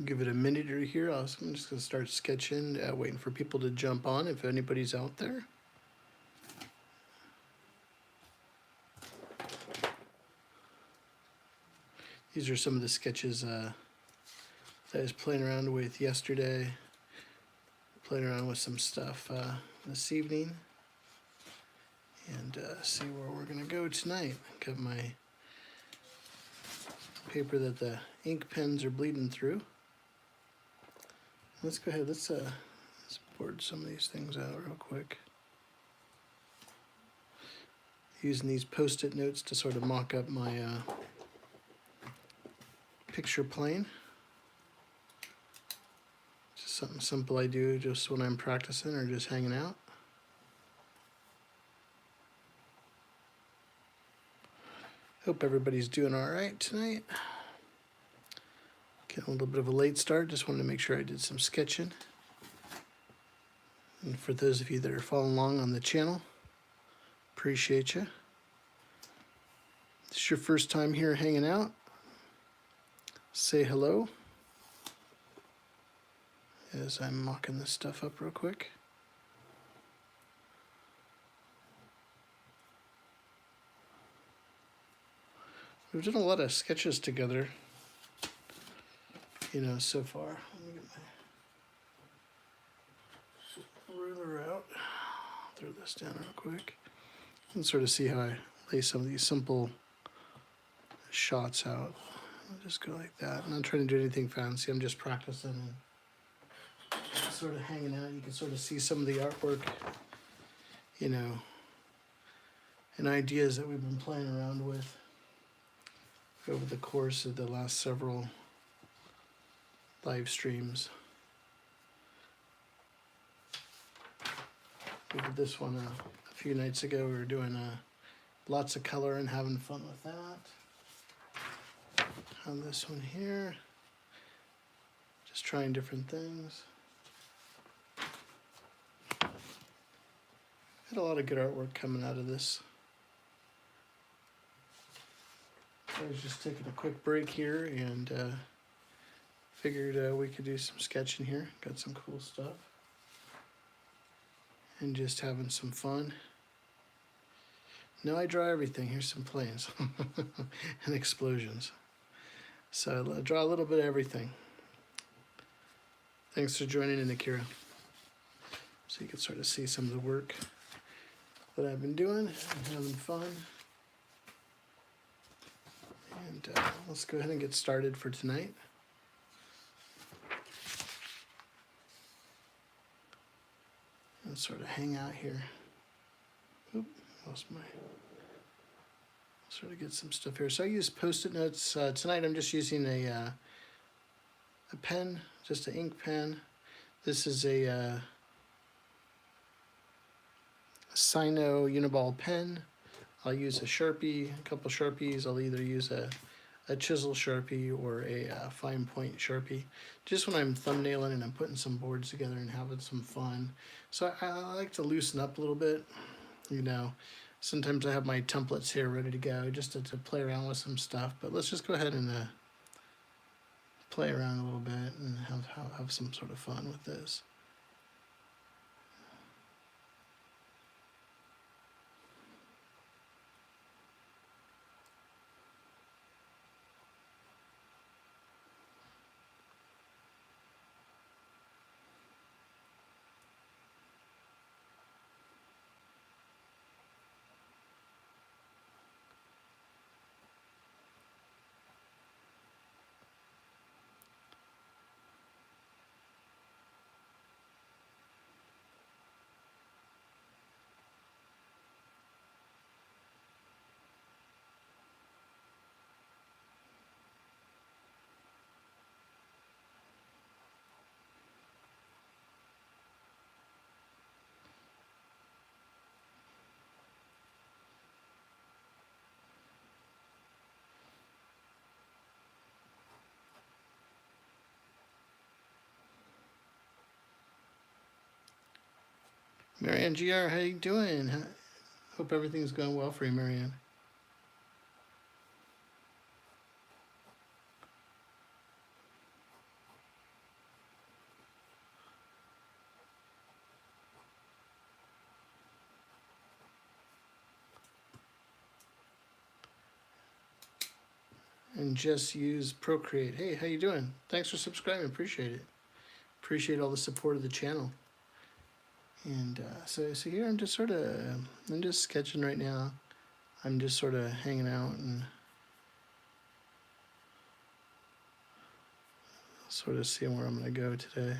Give it a minute or here. I'm just going to start sketching, waiting for people to jump on if anybody's out there. These are some of the sketches that I was playing around with yesterday. Playing around with some stuff this evening. And see where we're going to go tonight. Got my paper that the ink pens are bleeding through. Let's go ahead, let's board some of these things out real quick. Using these post-it notes to sort of mock up my picture plane. Just something simple I do just when I'm practicing or just hanging out. Hope everybody's doing all right tonight. Getting a little bit of a late start, just wanted to make sure I did some sketching. And for those of you that are following along on the channel, appreciate you. If it's your first time here hanging out, say hello as I'm mocking this stuff up real quick. We've done a lot of sketches together, you know, so far. Let me get my ruler out. Throw this down real quick. And sort of see how I lay some of these simple shots out. I'll just go like that. I'm not trying to do anything fancy. I'm just practicing and sort of hanging out. You can sort of see some of the artwork, you know, and ideas that we've been playing around with over the course of the last several live streams. We did this one a few nights ago. We were doing lots of color and having fun with that. On this one here, just trying different things. Had a lot of good artwork coming out of this. I was just taking a quick break here and figured we could do some sketching here. Got some cool stuff. And just having some fun. No, I draw everything. Here's some planes and explosions. So I draw a little bit of everything. Thanks for joining in, Akira. So you can sort of see some of the work that I've been doing and having fun. And let's go ahead and get started for tonight. And sort of hang out here. Oop, lost my... Sort of get some stuff here. So I use post-it notes. Tonight I'm just using a pen, just an ink pen. This is a Sino Uniball pen. I'll use a Sharpie, a couple Sharpies. I'll either use a chisel Sharpie or a fine point Sharpie. Just when I'm thumbnailing and I'm putting some boards together and having some fun. So I like to loosen up a little bit, you know. Sometimes I have my templates here ready to go just to play around with some stuff. But let's just go ahead and play around a little bit and have some sort of fun with this. Marianne GR, how you doing? Hope everything's going well for you, Marianne. and just use Procreate. Hey, how you doing? Thanks for subscribing. Appreciate it. Appreciate all the support of the channel. And so here I'm just I'm just sketching right now. I'm just sort of hanging out and sort of seeing where I'm going to go today.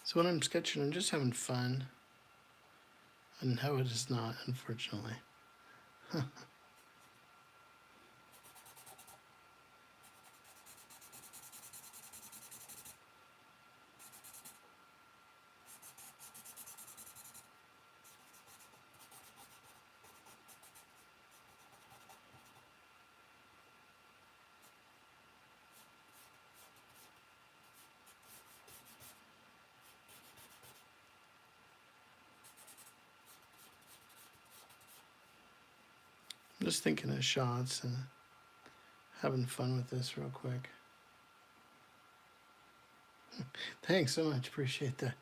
So when I'm sketching, I'm just having fun. And how it is not, unfortunately. I'm just thinking of shots and having fun with this real quick. Thanks so much. Appreciate that.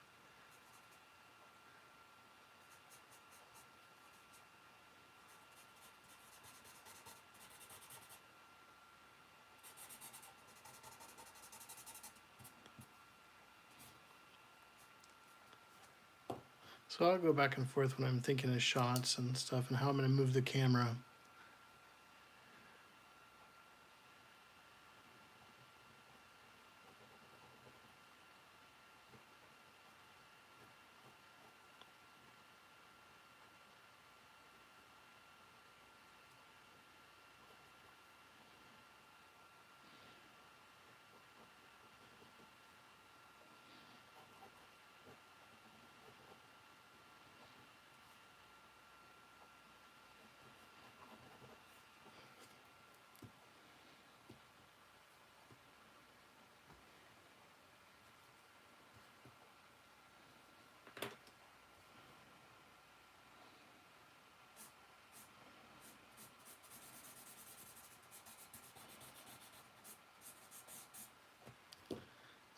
So I'll go back and forth when I'm thinking of shots and stuff and how I'm going to move the camera.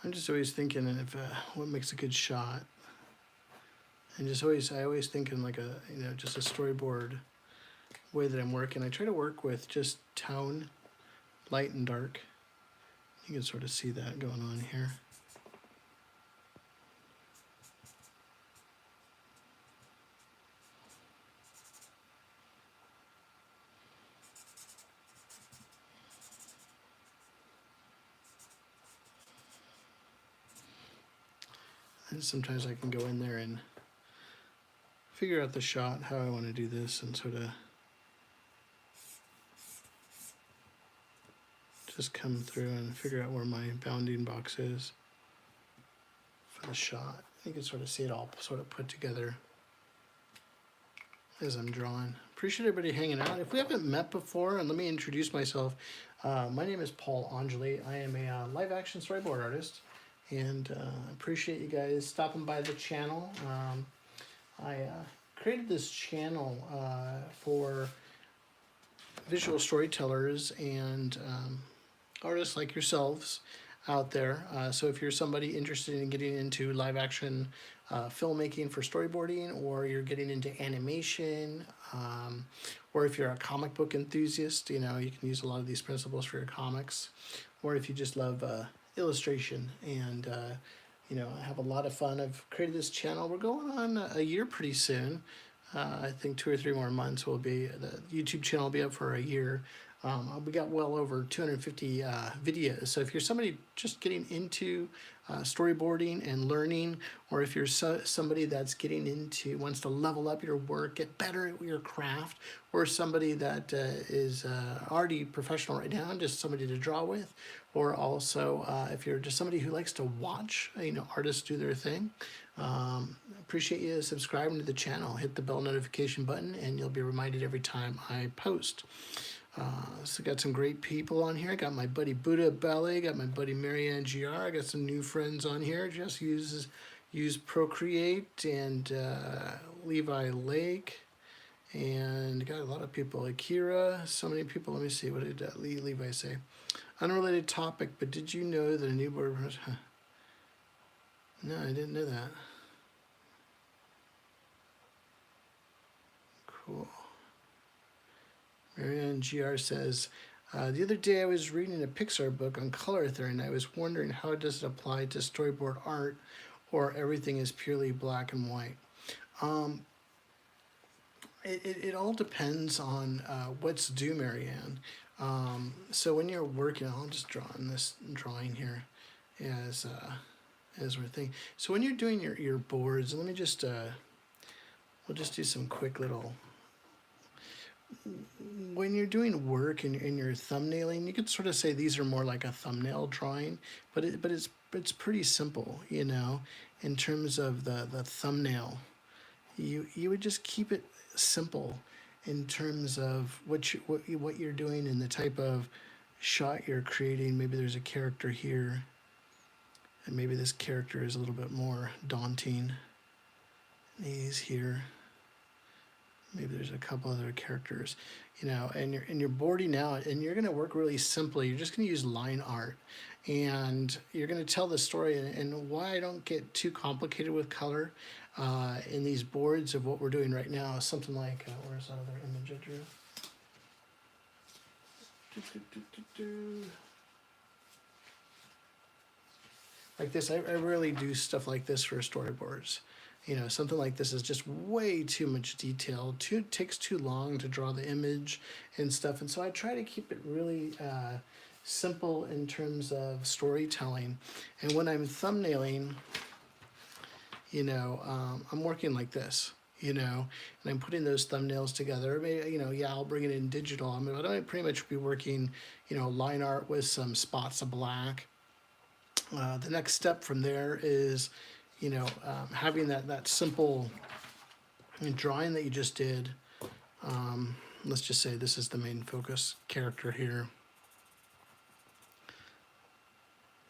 I'm just always thinking of what makes a good shot, and I always think in like just a storyboard way that I'm working. I try to work with just tone, light and dark. You can sort of see that going on here. And sometimes I can go in there and figure out the shot, how I want to do this, and sort of just come through and figure out where my bounding box is for the shot. You can sort of see it all sort of put together as I'm drawing. Appreciate everybody hanging out. If we haven't met before, and let me introduce myself. My name is Paul Angeli. I am a live action storyboard artist, and appreciate you guys stopping by the channel. I created this channel for visual storytellers and artists like yourselves out there. So if you're somebody interested in getting into live action filmmaking for storyboarding, or you're getting into animation, or if you're a comic book enthusiast, you can use a lot of these principles for your comics, or if you just love illustration and I have a lot of fun. I've created this channel. We're going on a year pretty soon. I think 2 or 3 more months the YouTube channel will be up for a year. We got well over 250 videos. So if you're somebody just getting into storyboarding and learning, or if you're somebody that's getting into, wants to level up your work, get better at your craft, or somebody that is already professional right now and just somebody to draw with, or also if you're just somebody who likes to watch, artists do their thing, appreciate you subscribing to the channel. Hit the bell notification button and you'll be reminded every time I post. So got some great people on here. I got my buddy Buddha Ballet, got my buddy Marianne GR. I got some new friends on here. Just use Procreate and Levi Lake, and got a lot of people. Akira, so many people. Let me see, what did Levi say? Unrelated topic, but did you know that a new board? No, I didn't know that. Cool. Marianne GR says, the other day I was reading a Pixar book on color theory and I was wondering how does it apply to storyboard art, or everything is purely black and white. It all depends on what's due, Marianne. So when you're working, I'll just draw in this drawing here as we're thinking. So when you're doing your boards, let me just, we'll just do some quick little, when you're doing work and you're thumbnailing, you could sort of say these are more like a thumbnail drawing, but it's pretty simple, in terms of the thumbnail. You would just keep it simple in terms of what you're doing and the type of shot you're creating. Maybe there's a character here, and maybe this character is a little bit more daunting. And he's here. Maybe there's a couple other characters, and you're boarding out, and you're going to work really simply. You're just going to use line art, and you're going to tell the story. And why I don't get too complicated with color in these boards of what we're doing right now is something like, where's that other image I drew? Like this, I rarely do stuff like this for storyboards. Something like this is just way too much detail. Takes too long to draw the image and stuff. And so I try to keep it really simple in terms of storytelling. And when I'm thumbnailing, I'm working like this, and I'm putting those thumbnails together. Maybe, I'll bring it in digital. I might pretty much be working, line art with some spots of black. The next step from there is, having that simple drawing that you just did. Let's just say this is the main focus character here.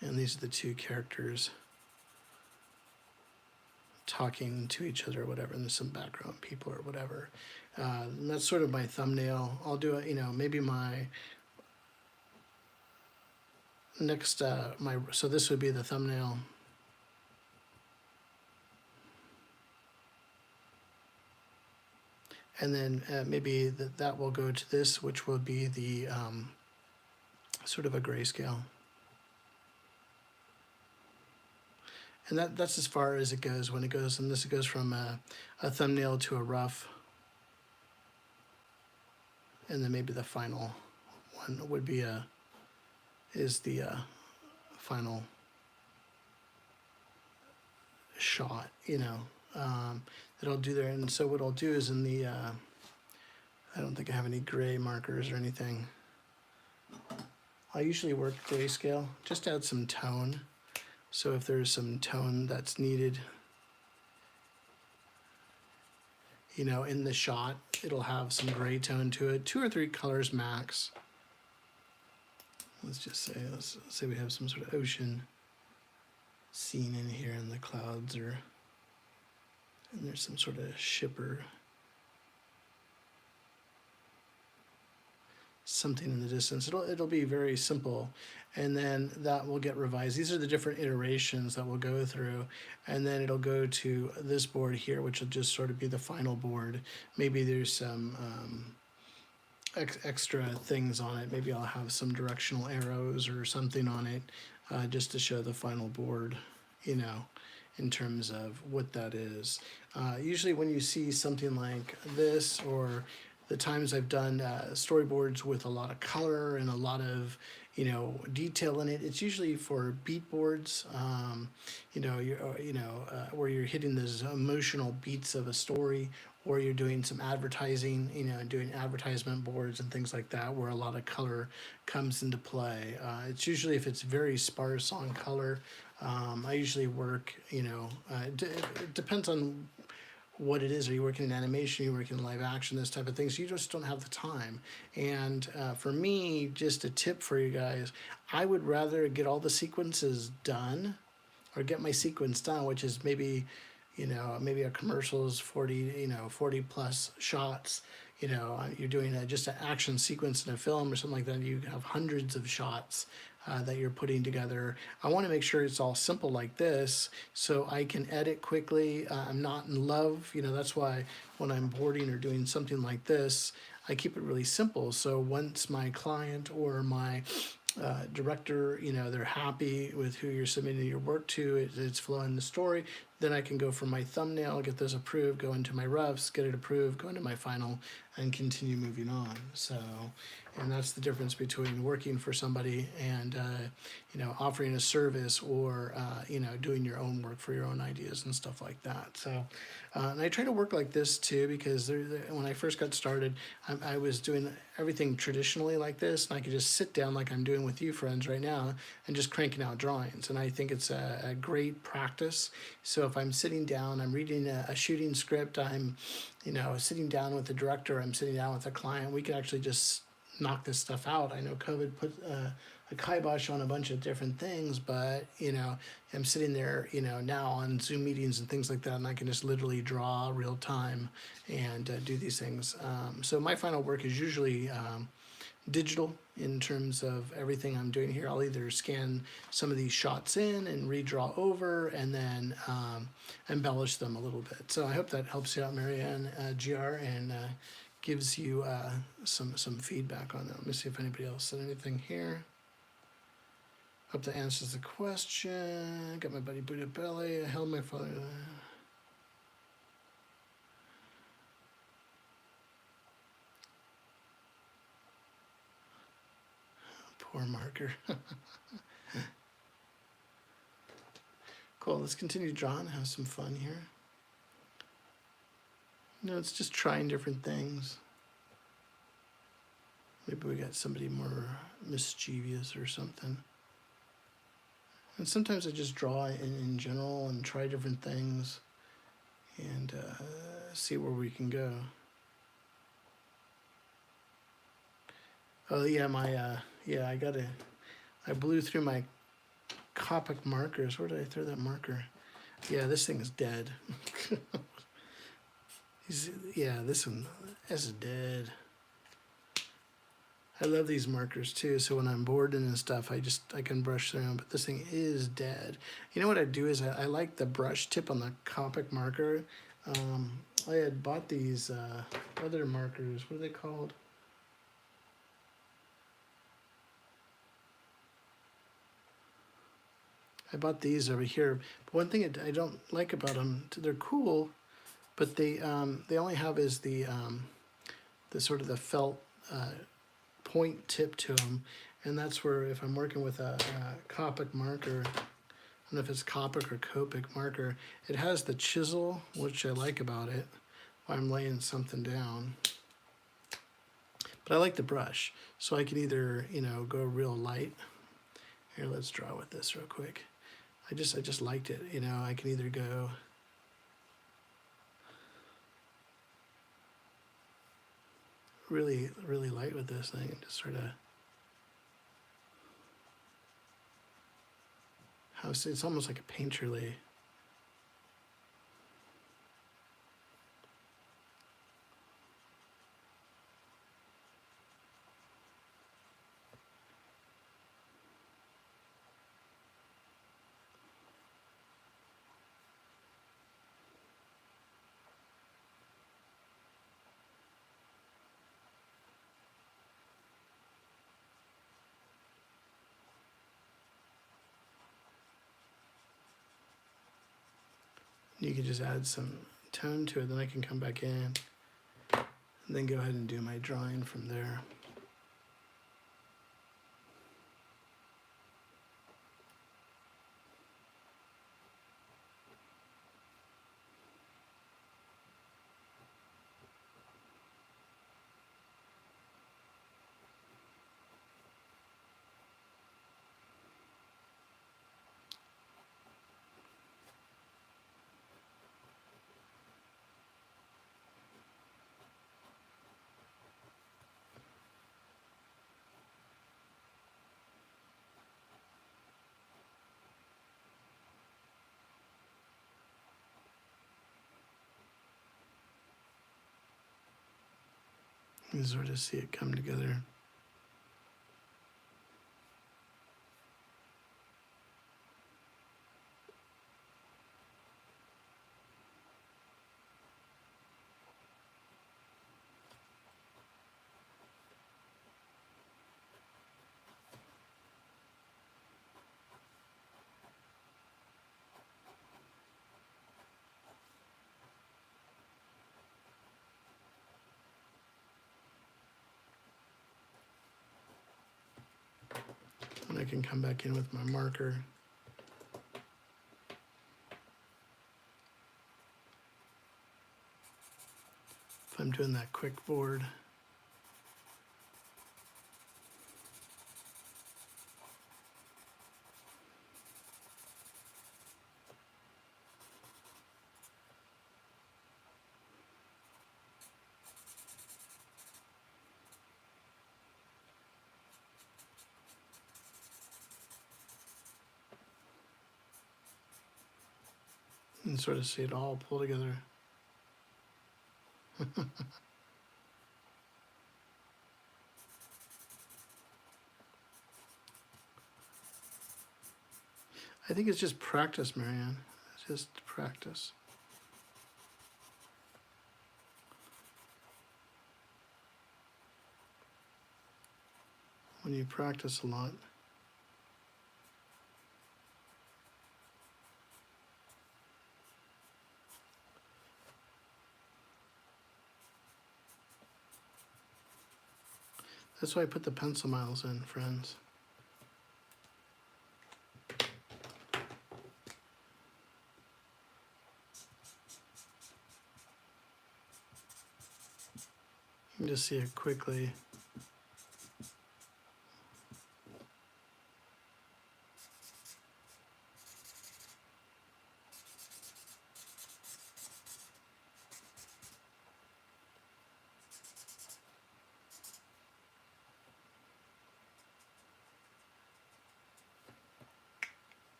And these are the two characters talking to each other or whatever, and there's some background people or whatever. And that's sort of my thumbnail. I'll do it, maybe my next, so this would be the thumbnail. And then maybe that will go to this, which will be the sort of a grayscale. And that's as far as it goes when it goes, and this goes from a thumbnail to a rough. And then maybe the final one would be is the final shot, that I'll do there. And so what I'll do is in the, I don't think I have any gray markers or anything. I usually work grayscale, just add some tone. So if there's some tone that's needed, in the shot, it'll have some gray tone to it, 2 or 3 colors max. Let's say we have some sort of ocean scene in here, and the clouds and there's some sort of ship or something in the distance. It'll be very simple, and then that will get revised. These are the different iterations that we'll go through, and then it'll go to this board here, which will just sort of be the final board. Maybe there's some extra things on it. Maybe I'll have some directional arrows or something on it, just to show the final board, in terms of what that is. Usually when you see something like this, or the times I've done storyboards with a lot of color and a lot of detail in it, it's usually for beat boards. Where you're hitting those emotional beats of a story, or you're doing some advertising, doing advertisement boards and things like that, where a lot of color comes into play. It's usually, if it's very sparse on color, I usually work. It depends on what it is. Are you working in animation? Are you working in live action? This type of things. You just don't have the time. And for me, just a tip for you guys, I would rather get all the sequences done, or get my sequence done, which is maybe, maybe a commercial is 40 plus shots. You're doing just an action sequence in a film or something like that. You have hundreds of shots that you're putting together. I want to make sure it's all simple like this, so I can edit quickly. I'm not in love, that's why when I'm boarding or doing something like this, I keep it really simple. So once my client or my director, they're happy with who you're submitting your work to, it's flowing the story, then I can go from my thumbnail, get those approved, go into my roughs, get it approved, go into my final, and continue moving on. So, and that's the difference between working for somebody and offering a service, or doing your own work for your own ideas and stuff like that. So, and I try to work like this too, because when I first got started, I was doing everything traditionally like this, and I could just sit down like I'm doing with you friends right now and just cranking out drawings. And I think it's a great practice. So if I'm sitting down, I'm reading a shooting script, I'm sitting down with the director, I'm sitting down with a client, we can actually just knock this stuff out. I know COVID put a kibosh on a bunch of different things, but I'm sitting there now on Zoom meetings and things like that, and I can just literally draw real time and do these things. So my final work is usually digital in terms of everything I'm doing here. I'll either scan some of these shots in and redraw over, and then embellish them a little bit. So I hope that helps you out, Marianne, GR, and gives you some feedback on that. Let me see if anybody else said anything here. Hope that answers the question. Got my buddy Buddha Belly. I held my father. Poor marker. Cool. Let's continue drawing. Have some fun here. It's just trying different things. Maybe we got somebody more mischievous or something. And sometimes I just draw in general and try different things and see where we can go. Oh yeah, I blew through my Copic markers. Where did I throw that marker? Yeah, this thing is dead. This is dead. I love these markers too, so when I'm bored and stuff, I can brush through them, but this thing is dead. You know what I do is I like the brush tip on the Copic marker. I had bought these other markers. What are they called? I bought these over here. But one thing I don't like about them, they're cool, but they only have is the sort of the felt point tip to them, and that's where if I'm working with a Copic marker, I don't know if it's Copic or Copic marker, it has the chisel, which I like about it while I'm laying something down. But I like the brush, so I can either go real light. Here, let's draw with this real quick. I just liked it. I can either go really, really light with this thing and just sort of it's almost like a painterly. You can just add some tone to it, then I can come back in and then go ahead and do my drawing from there. You sort of see it come together. And I can come back in with my marker. If I'm doing that quick board. And sort of see it all pull together. I think it's just practice, Marianne. It's just practice. When you practice a lot, that's why I put the pencil miles in, friends. You can just see it quickly.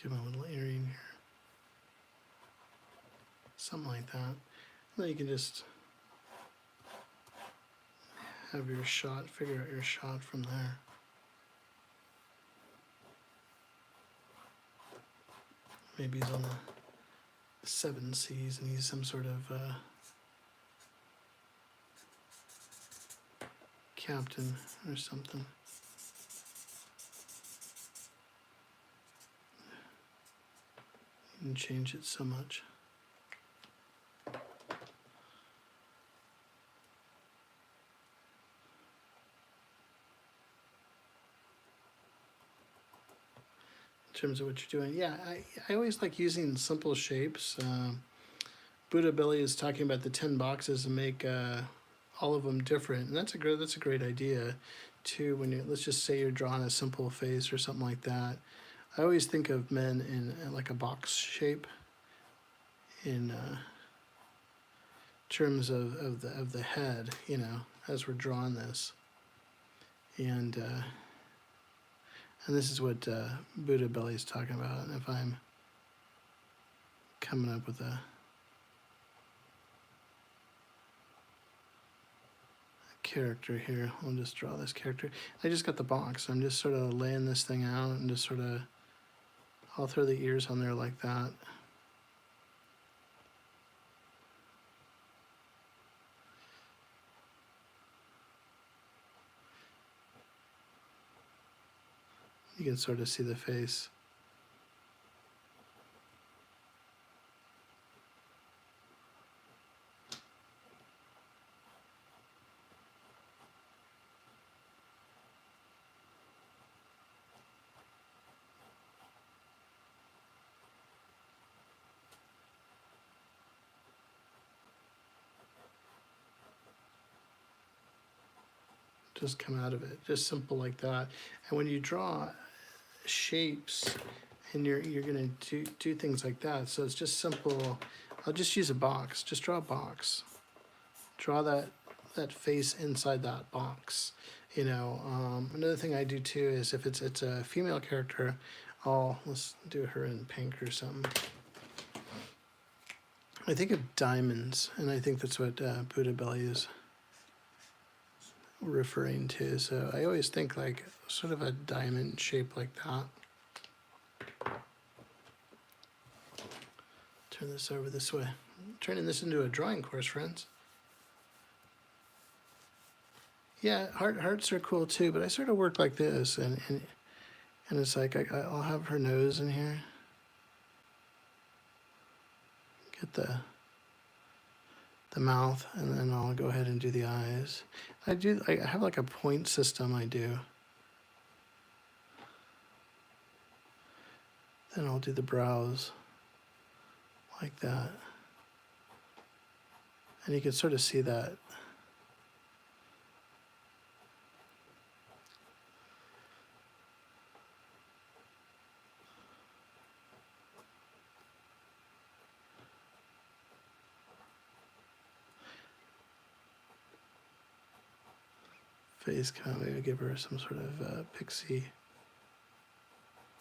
Give him a little earring here. Something like that. And then you can just have your shot, figure out your shot from there. Maybe he's on the 7 Cs and he's some sort of captain or something. You can change it so much. In terms of what you're doing, yeah, I always like using simple shapes. Buddha Billy is talking about the 10 boxes and make all of them different, and that's a great idea too. When you, let's just say you're drawing a simple face or something like that, I always think of men in like a box shape in terms of the head, you know, as we're drawing this, and this is what Buddha Belly is talking about. And if I'm coming up with a character here, I'll just draw this character. I just got the box. I'm just sort of laying this thing out and just sort of, I'll throw the ears on there like that. You can sort of see the face. Just come out of it, just simple like that. And when you draw shapes, and you're gonna do things like that, so it's just simple. I'll just use a box. Just draw a box. Draw that face inside that box. You know, another thing I do too is if it's a female character, let's do her in pink or something. I think of diamonds, and I think that's what Buddha Belly is referring to. So I always think like sort of a diamond shape like that. Turn this over this way. I'm turning this into a drawing course, friends. Yeah, hearts are cool too, but I sort of work like this, and it's like I'll have her nose in here. Get the mouth, and then I'll go ahead and do the eyes. I have like a point system I do. Then I'll do the brows like that. And you can sort of see that. Face kind of maybe give her some sort of pixie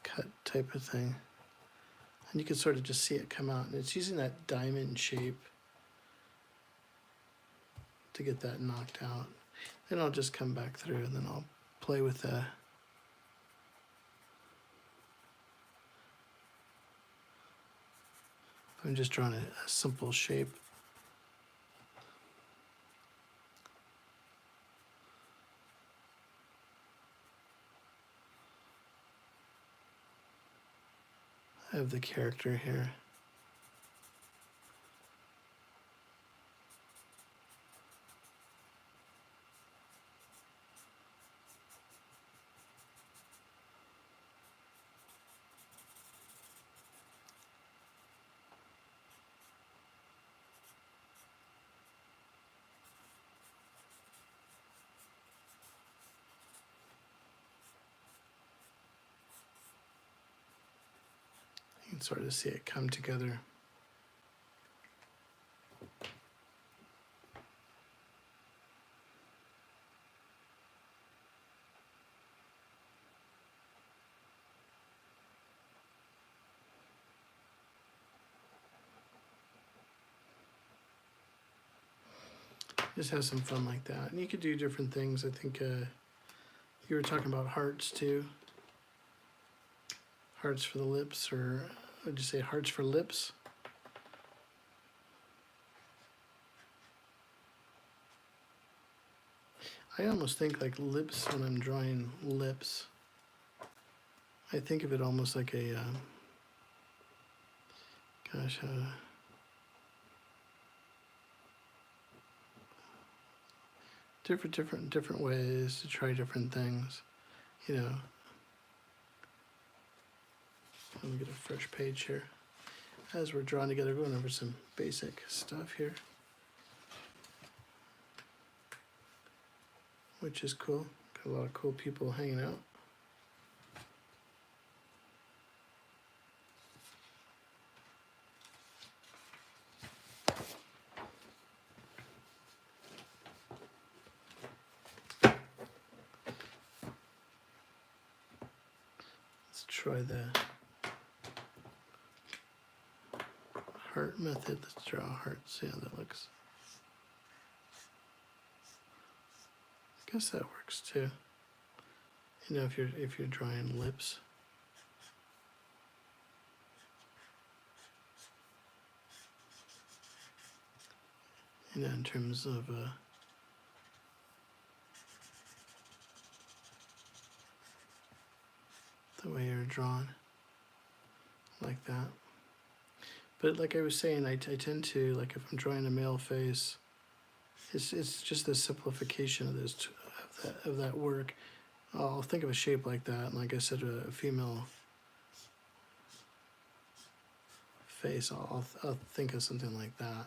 cut type of thing. And you can sort of just see it come out. And it's using that diamond shape to get that knocked out. Then I'll just come back through, and then I'll play with the I'm just drawing a simple shape. I have the character here. You can sort of see it come together. Just have some fun like that. And you could do different things. I think you were talking about hearts too. Hearts for the lips, or would you say hearts for lips? I almost think like lips when I'm drawing lips. I think of it almost like a, different ways to try different things, you know. Let me get a fresh page here. As we're drawing together, going over some basic stuff here, which is cool. Got a lot of cool people hanging out. Let's try the heart method. Let's draw a heart, see how that looks. I guess that works too. You know, if you're drawing lips. You know, in terms of the way you're drawn, like that. But like I was saying, I tend to, like if I'm drawing a male face, it's just the simplification of this of that work. I'll think of a shape like that, and like I said, a female face, I'll think of something like that.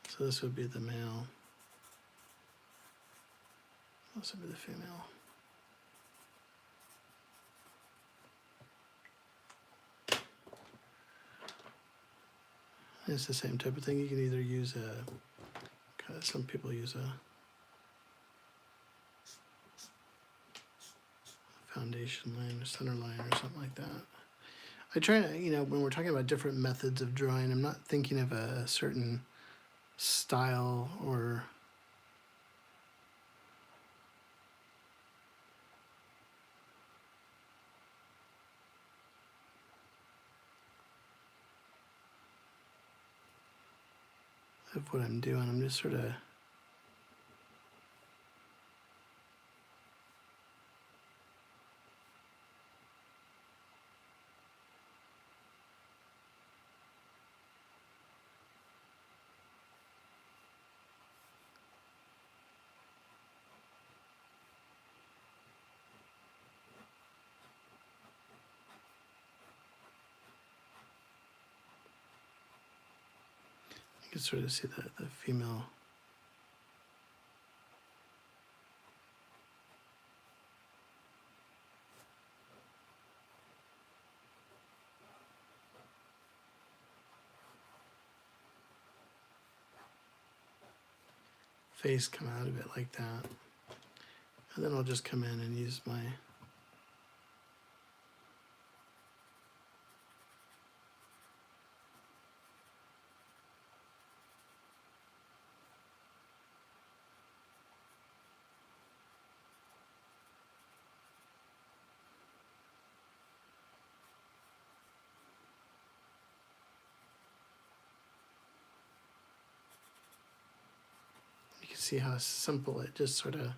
So this would be the male. This would be the female. It's the same type of thing. You can either use some people use a foundation line or center line or something like that. I try to, when we're talking about different methods of drawing, I'm not thinking of a certain style or of what I'm doing. I'm just sort of you can sort of see the female. Face come out of it like that. And then I'll just come in and use my you can see how simple it just sort of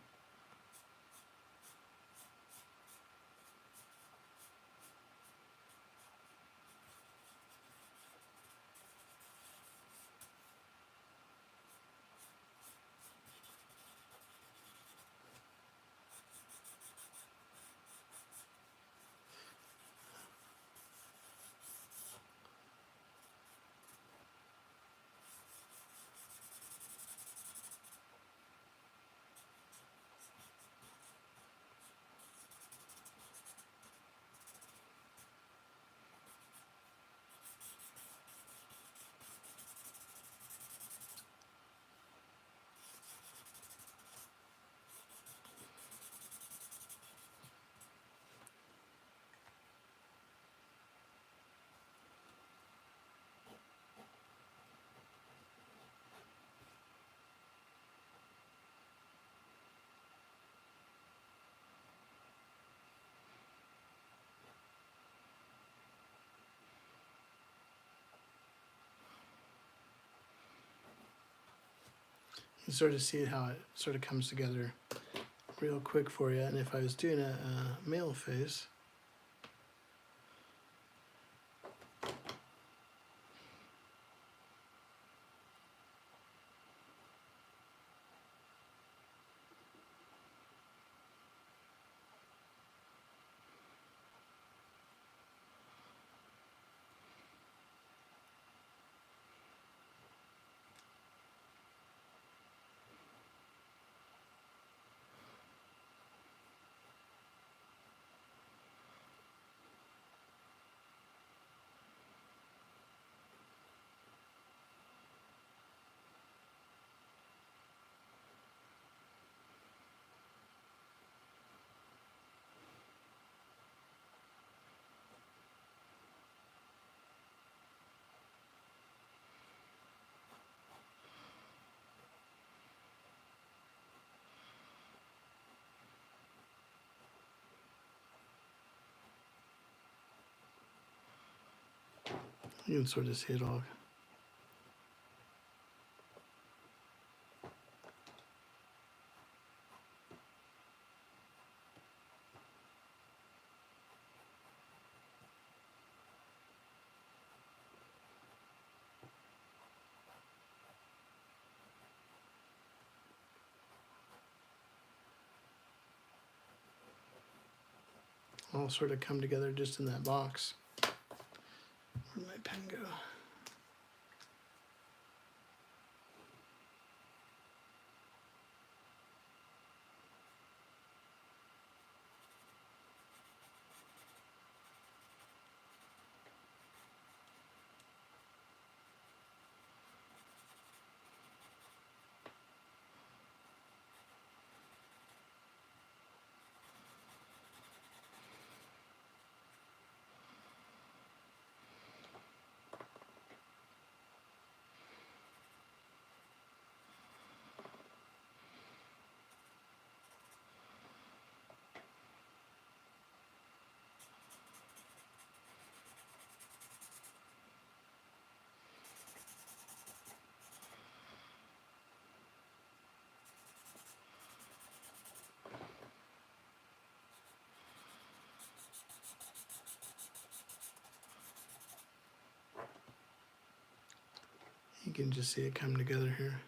you sort of see how it sort of comes together real quick for you. And if I was doing a male face, you can sort of see it all. all sort of come together just in that box. Where'd my pen go? You can just see it come together here.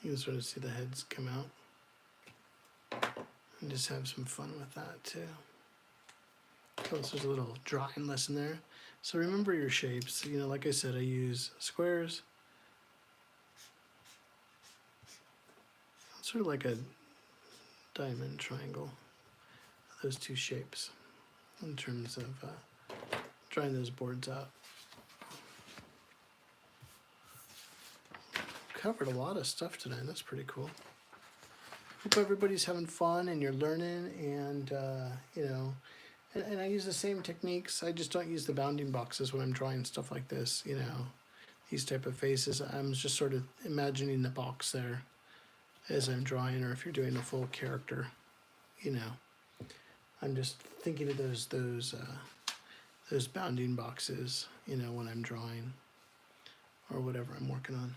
You can sort of see the heads come out and just have some fun with that too. Cool, so there's a little drawing lesson there. So remember your shapes. You know, like I said, I use squares. Sort of like a diamond, triangle. Those two shapes in terms of drawing those boards out. Covered a lot of stuff tonight. That's pretty cool. Hope everybody's having fun and you're learning, and you know, and I use the same techniques. I just don't use the bounding boxes when I'm drawing stuff like this. You know, these type of faces. I'm just sort of imagining the box there as I'm drawing, or if you're doing a full character, you know, I'm just thinking of those bounding boxes. You know, when I'm drawing or whatever I'm working on.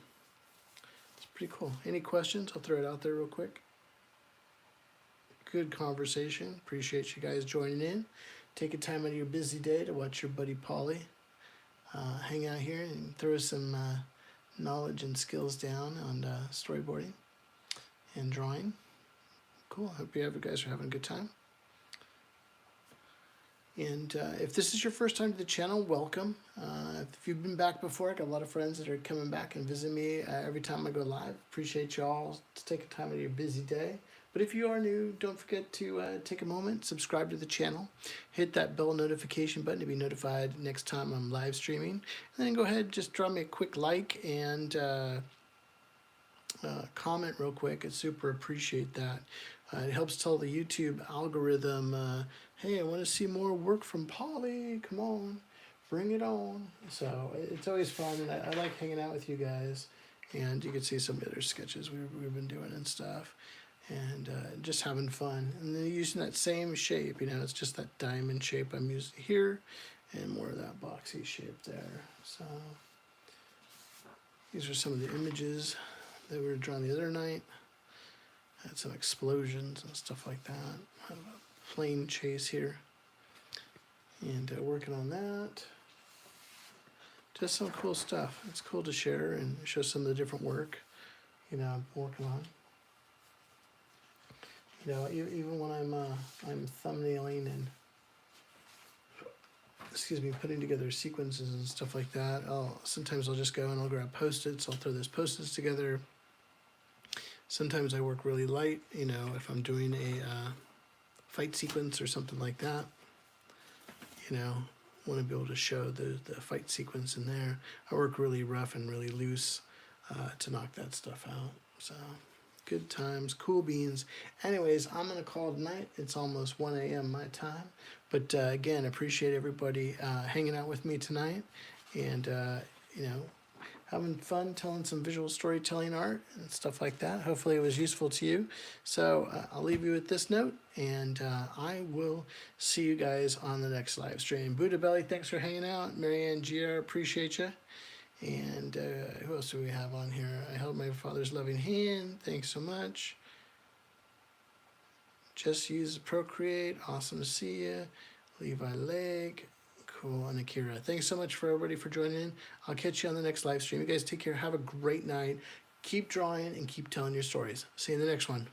Pretty cool. Any questions? I'll throw it out there real quick. Good conversation. Appreciate you guys joining in. Take a time out of your busy day to watch your buddy Polly hang out here and throw some knowledge and skills down on storyboarding and drawing. Cool. Hope you guys are having a good time. And if this is your first time to the channel, welcome. If you've been back before, I got a lot of friends that are coming back and visiting me every time I go live. Appreciate y'all to take a time out of your busy day. But if you are new, don't forget to take a moment, subscribe to the channel, hit that bell notification button to be notified next time I'm live streaming. And then go ahead and just drop me a quick like and comment real quick. I super appreciate that. It helps tell the YouTube algorithm, hey, I want to see more work from Polly. Come on, bring it on. So it's always fun, and I like hanging out with you guys. And you can see some of the other sketches we've been doing and stuff, and just having fun. And then using that same shape, you know, it's just that diamond shape I'm using here, and more of that boxy shape there. So these are some of the images that we were drawing the other night. Had some explosions and stuff like that. Had a plane chase here. And working on that. Just some cool stuff. It's cool to share and show some of the different work, you know, I'm working on. You know, even when I'm thumbnailing and, putting together sequences and stuff like that, sometimes I'll just go and I'll grab Post-its. I'll throw those Post-its together. Sometimes I work really light, you know, if I'm doing a fight sequence or something like that. You know, want to be able to show the fight sequence in there. I work really rough and really loose to knock that stuff out. So, good times, cool beans. Anyways, I'm going to call it night. It's almost 1 a.m. my time. But again, appreciate everybody hanging out with me tonight. And you know, having fun telling some visual storytelling art and stuff like that. Hopefully it was useful to you. So I'll leave you with this note, and I will see you guys on the next live stream. Buddha Belly, thanks for hanging out. Marianne GR, appreciate you. And who else do we have on here? I held my father's loving hand. Thanks so much. Just use Procreate. Awesome to see you. Levi Leg. Cool. And Akira. Thanks so much for everybody for joining in. I'll catch you on the next live stream. You guys take care. Have a great night. Keep drawing and keep telling your stories. See you in the next one.